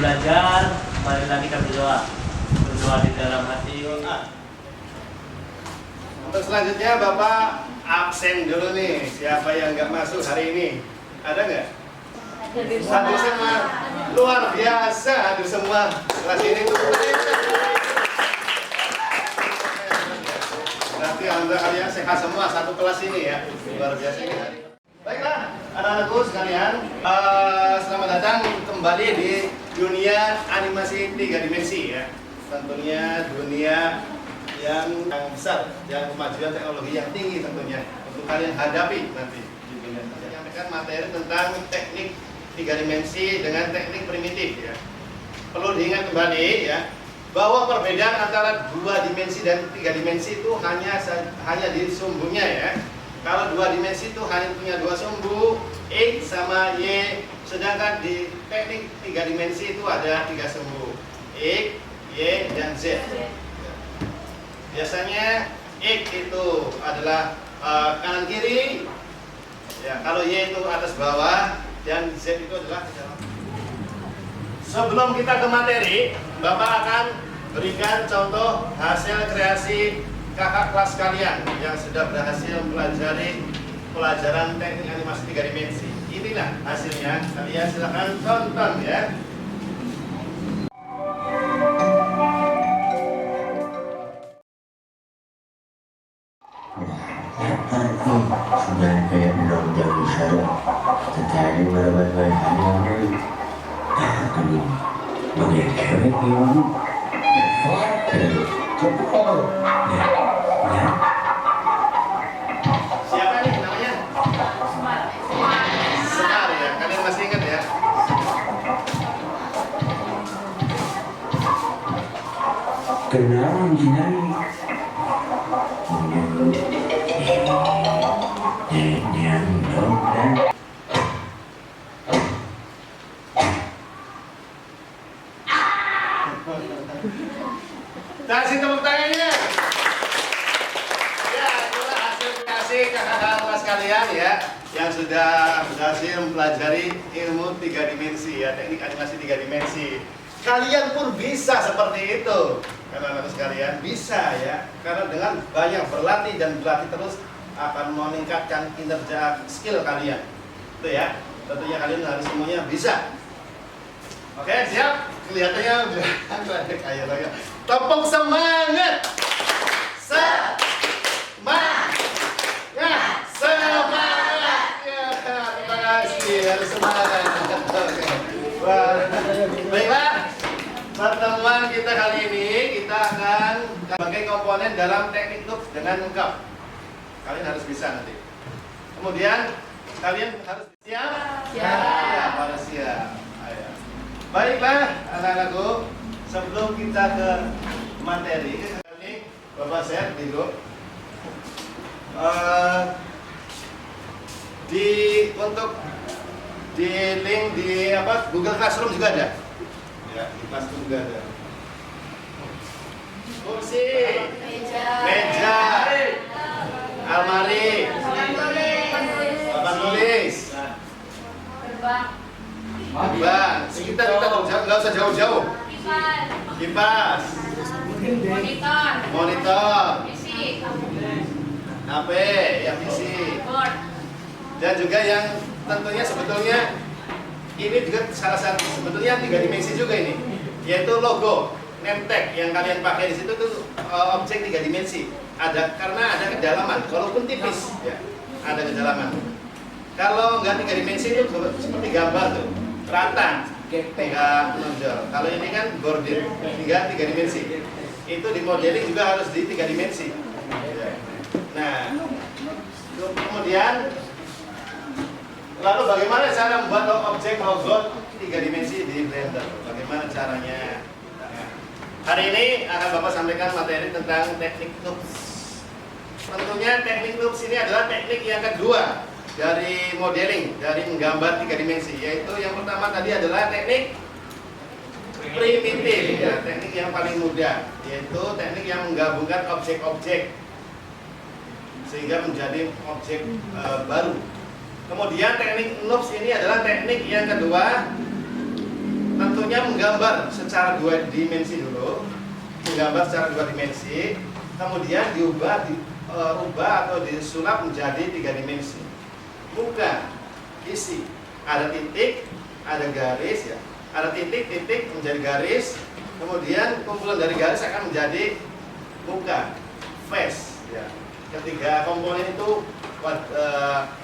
belajar, marilah kita berdoa. Berdoa di dalam hati. Untuk selanjutnya Bapak absen dulu nih. Siapa yang nggak masuk hari ini? Ada nggak? Hadir semua. Luar biasa hadir semua. Kelas ini tuh. Berarti anda kalian sehat semua satu kelas ini ya. Luar biasa ini hari. Baiklah, anak-anakku sekalian, selamat datang kembali di dunia animasi 3 dimensi ya. Tentunya dunia yang besar dan kemajuan teknologi yang tinggi tentunya untuk kalian hadapi nanti. Saya sampaikan materi tentang teknik 3 dimensi dengan teknik primitif ya. Perlu diingat kembali ya bahwa perbedaan antara 2 dimensi dan 3 dimensi itu hanya di sumbunya ya. Kalau 2 dimensi itu hanya punya 2 sumbu X sama Y, sedangkan di teknik 3 dimensi itu ada 3 sumbu X, Y, dan Z. Biasanya X itu adalah kanan kiri, ya, kalau Y itu atas bawah, dan Z itu adalah ke dalam. Sebelum kita ke materi, Bapak akan berikan contoh hasil kreasi kakak kelas kalian yang sudah berhasil mempelajari pelajaran teknik animasi 3 dimensi. Inilah hasilnya, kalian silahkan tonton ya. Sudah kayak belum jadi saya tertarik berbagai hal yang baik. Kami bagi cewek yang Siapa nih namanya? Semar ya, kalian masih ingat ya? kenalan jinai. Kasih tepuk tangannya. Ya, itulah hasil kreasi kakak kelas kalian ya, yang sudah berhasil mempelajari ilmu 3 dimensi ya, teknik animasi 3 dimensi. Kalian pun bisa seperti itu, anak-anak sekalian, bisa ya, karena dengan banyak berlatih dan berlatih terus akan meningkatkan kinerja skill kalian. Itu ya, tentunya kalian harus semuanya bisa. Oke, siap? Kelihatannya udah kayak lagi. Tepuk semangat. Semangat. Semangat. Ya, terima kasih. Harus semangat. Wah, baiklah. Pertemuan kita kali ini kita akan sebagai komponen dalam teknik loops dengan lengkap. Kalian harus bisa nanti. Kemudian kalian harus siap. Ya, pada siap. Ayo. Baiklah anak-anakku, sebelum kita ke materi, ini Bapak share dulu. Untuk di link di Google Classroom juga ada. Ya, di Classroom juga ada. Kursi, meja, almari, papan tulis, Bang, kita nggak usah jauh-jauh. Kipas, monitor, HP, yang PC, dan juga yang tentunya sebetulnya ini juga salah satu sebetulnya 3 dimensi juga ini, yaitu logo, name tag yang kalian pakai di situ tuh objek 3 dimensi. Ada karena ada kedalaman, walaupun tipis, ya, ada kedalaman. Kalau nggak 3 dimensi itu seperti gambar tuh. Rata, 3 menonjol. Kalau ini kan bordir, 3 dimensi. Itu di modeling juga harus di 3 dimensi. Nah, kemudian lalu bagaimana cara membuat objek logo 3 dimensi di Blender? Bagaimana caranya? Hari ini akan Bapak sampaikan materi tentang teknik loops. Tentunya teknik loops ini adalah teknik yang kedua dari modeling, dari menggambar 3 dimensi, yaitu yang pertama tadi adalah teknik primitif ya, teknik yang paling mudah, yaitu teknik yang menggabungkan objek-objek sehingga menjadi objek baru. Kemudian teknik loops ini adalah teknik yang kedua, Tentunya menggambar secara 2 dimensi dulu, menggambar secara 2 dimensi, kemudian diubah, ubah atau disulap menjadi 3 dimensi. Muka, isi, ada titik, ada garis ya, ada titik menjadi garis, kemudian kumpulan dari garis akan menjadi muka, face ya. Ketiga komponen itu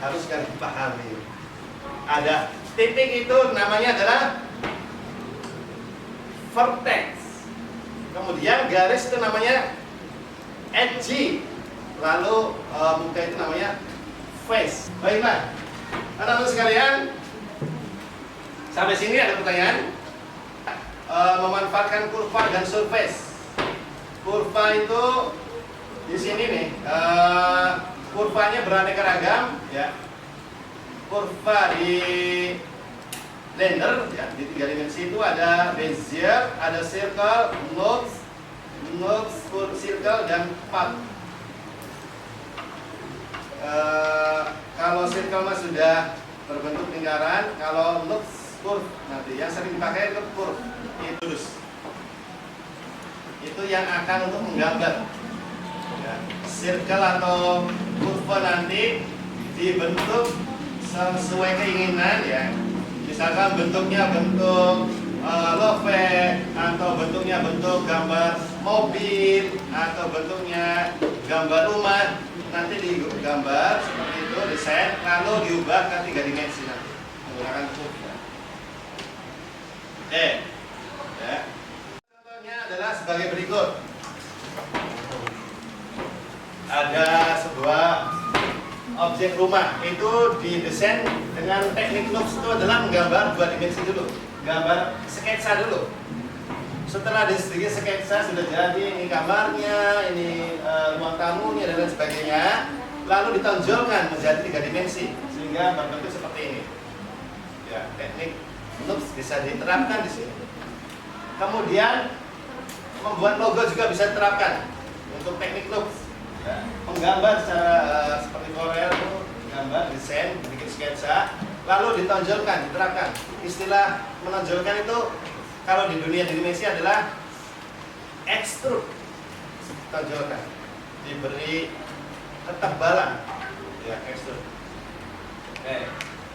harus kalian pahami. Ada titik itu namanya adalah vertex, kemudian garis itu namanya edge, lalu muka itu namanya face. Baiklah, anak-anak sekalian, sampai sini ada pertanyaan? Memanfaatkan kurva dan surface. Kurva itu di sini nih, kurvanya beraneka ragam ya. Kurva di Blender ya, di 3 dimensi itu ada Bezier, ada circle, lobes, circle dan path. Kalau circle mah sudah berbentuk lingkaran, kalau lobes curve nanti yang sering dipakai itu curve, itu yang akan untuk menggambar ya. Circle atau kurva nanti dibentuk sesuai keinginan ya. Misalkan bentuknya bentuk love atau bentuknya bentuk gambar mobil atau bentuknya gambar rumah, nanti digambar seperti itu, desain, lalu diubah ke 3 dimensi nanti menggunakan kurva. Ya. Contohnya adalah sebagai berikut. Ada sebuah objek rumah, itu didesain dengan teknik loops, itu adalah menggambar 2 dimensi dulu, gambar sketsa dulu. Setelah sedikit sketsa sudah jadi, ini kamarnya, ini ruang tamunya dan lain sebagainya, lalu ditonjolkan menjadi 3 dimensi sehingga berbentuk seperti ini. Ya, teknik loops bisa diterapkan di sini. Kemudian membuat logo juga bisa diterapkan untuk teknik loops. Ya, menggambar secara seperti Corel itu, gambar, desain, bikin sketsa, lalu ditonjolkan, diterapkan. Istilah menonjolkan itu kalau di dunia dimensi adalah extrude, tonjolkan, diberi ketebalan, ya extrude.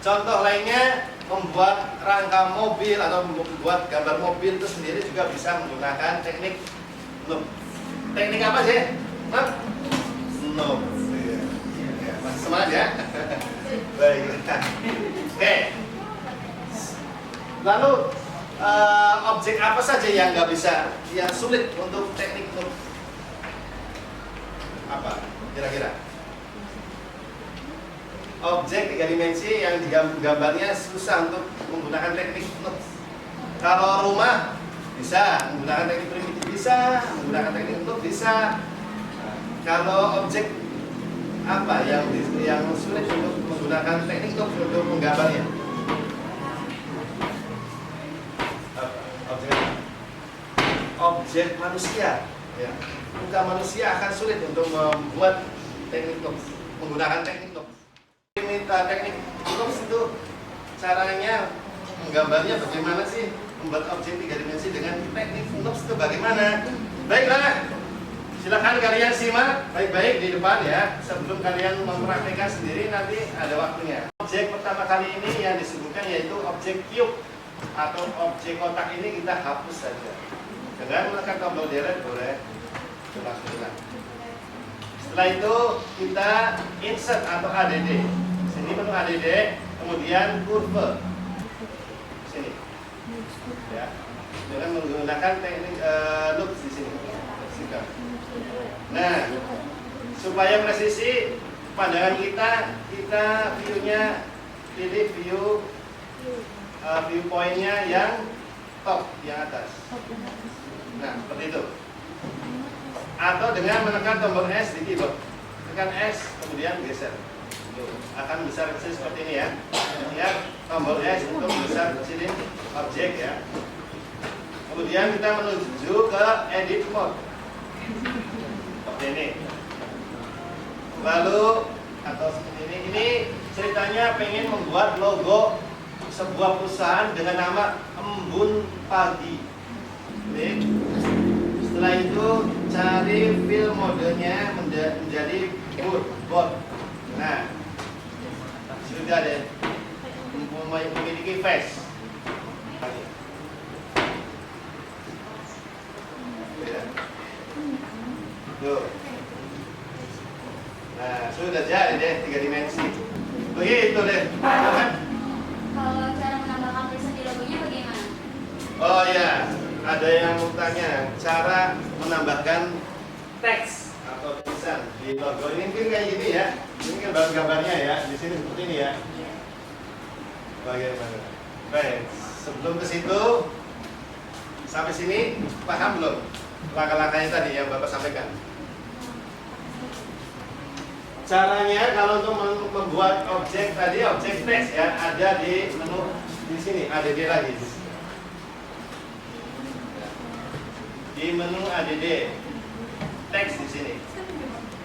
Contoh lainnya membuat rangka mobil atau membuat gambar mobil itu sendiri juga bisa menggunakan teknik loop. Teknik apa sih? Loop. Ya, semangat ya. Baik. Oke. Lalu objek apa saja yang nggak bisa, yang sulit untuk teknik loop? Apa kira-kira? Objek 3 dimensi yang digambarnya susah untuk menggunakan teknik loop. Kalau rumah bisa menggunakan teknik primitif, bisa menggunakan teknik loop, bisa. Kalau objek apa yang sulit untuk menggunakan teknik loop untuk menggambarnya? Objek manusia, ya. Muka manusia akan sulit untuk membuat teknik loop, menggunakan teknik loop. Teknik loops itu caranya menggambarnya bagaimana sih, membuat objek 3 dimensi dengan teknik loops itu bagaimana? Baiklah, silakan kalian simak baik-baik di depan ya, sebelum kalian mempraktikkan sendiri nanti ada waktunya. Objek pertama kali ini yang disebutkan yaitu objek cube atau objek kotak, ini kita hapus saja dengan menekan tombol delete, boleh langsung hilang. Setelah itu kita insert atau ADD. Sini menu ADD, kemudian kurva. Sini. Ya. Dengan menggunakan teknik loops di sini. Nah, supaya presisi pandangan kita view-nya pilih viewpoint-nya yang top, yang atas. Nah, seperti itu. Atau dengan menekan tombol S di keyboard. Tekan S, kemudian geser. Akan besar ke sini seperti ini ya. Lihat tombol S untuk besar ke sini objek ya. Kemudian kita menuju ke edit mode. Seperti ini. Lalu atau seperti ini ceritanya pengen membuat logo sebuah perusahaan dengan nama Embun Pagi. Klik. Setelah itu cari file modenya menjadi bot. Nah, sudah deh memiliki face. Tuh. Nah, sudah jadi deh 3 dimensi. Begitu deh. Kan? Kalau cara menambahkan tulisan di logonya bagaimana? Oh ya, ada yang mau tanya cara menambahkan teks atau tulisan di logo. Ini mungkin kayak gini ya. Ini kan baru gambarnya ya. Di sini seperti ini ya. Bagaimana? Baik, sebelum ke situ sampai sini paham belum? Langkah-langkahnya tadi yang Bapak sampaikan. Caranya kalau untuk membuat objek tadi, objek teks ya, ada di menu di sini, ADD lagi. Di menu ADD, teks di sini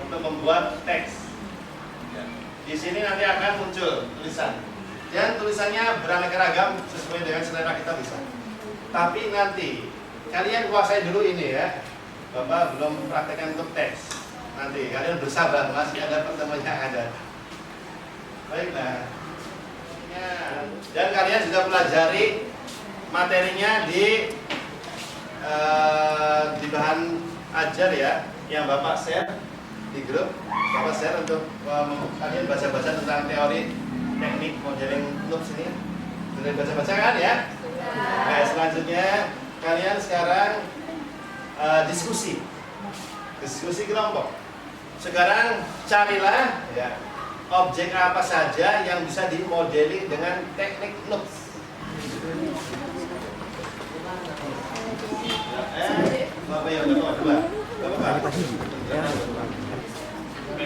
untuk membuat teks. Di sini nanti akan muncul tulisan. Dan tulisannya beraneka ragam sesuai dengan selera kita bisa. Tapi nanti kalian kuasai dulu ini ya. Bapak belum praktekkan untuk teks. Nanti kalian bersabar, masih ada pertemuannya ada. Baiklah. Ya. Dan kalian sudah pelajari materinya di bahan ajar ya, yang Bapak share di grup. Bapak share untuk kalian baca-baca tentang teori teknik modeling loops ini. Sudah baca-baca kan ya? Nah, selanjutnya kalian sekarang diskusi kelompok. Sekarang carilah ya objek apa saja yang bisa dimodeli dengan teknik loops. Bapak yang kedua.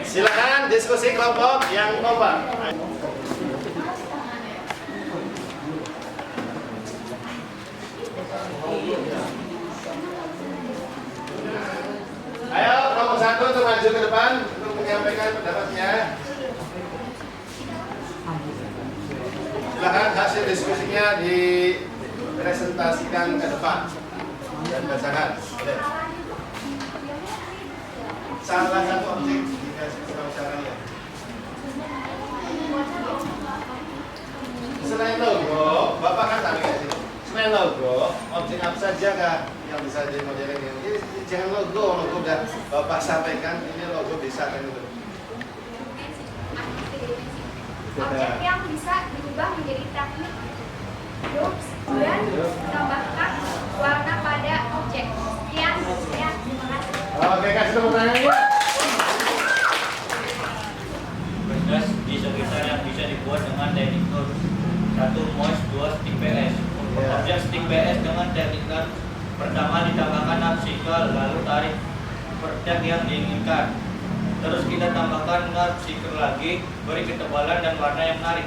Silakan diskusi kelompok yang kompak. Ayo nomor 1 untuk maju ke depan untuk menyampaikan pendapatnya. Silakan hasil diskusinya dipresentasikan ke depan dan bacakan. Salah satu objek dikasih caranya. Selain logo, Bapak kan tadi kasih. Selain logo, objek apa saja kah yang bisa dimodelin ini? Jangan logo udah Bapak sampaikan, ini logo bisa kan itu. Objek yang bisa diubah menjadi teknik loops dan menambahkan warna pada objek. Sekian, terima kasih. Oke, kasih tepuk tangan ya. Berkas di sekitar yang bisa dibuat dengan teknik loops. 1 mouse, 2 stick PS. Untuk objek stick PS dengan teknik loops, pertama ditambahkan upcycle, lalu tarik pertek yang diinginkan. Terus kita tambahkan upcycle lagi, beri ketebalan dan warna yang menarik.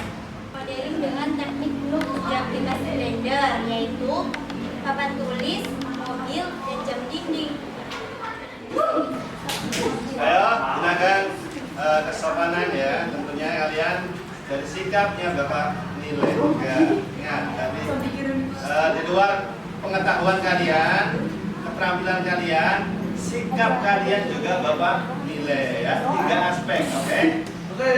Modeling dengan teknik loops di aplikasi Blender, yaitu papan tulis, mobil, dan jam dinding. Ayo, gunakan kesopanan ya. Tentunya kalian dari sikapnya Bapak nilai juga. Ingat, tadi di luar pengetahuan kalian, keterampilan kalian, sikap kalian juga Bapak nilai ya. 3 aspek, oke? Oke.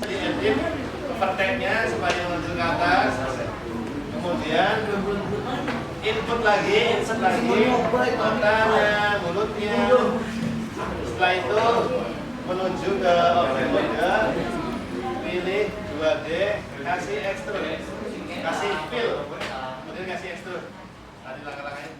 Diedit verteknya supaya menuju ke atas. Kemudian input lagi, insert lagi matanya, mulutnya. Setelah itu menuju ke objek model, pilih 2D, kasih extrude, kasih fill, kemudian kasih extrude. Tadi langkah-langkahnya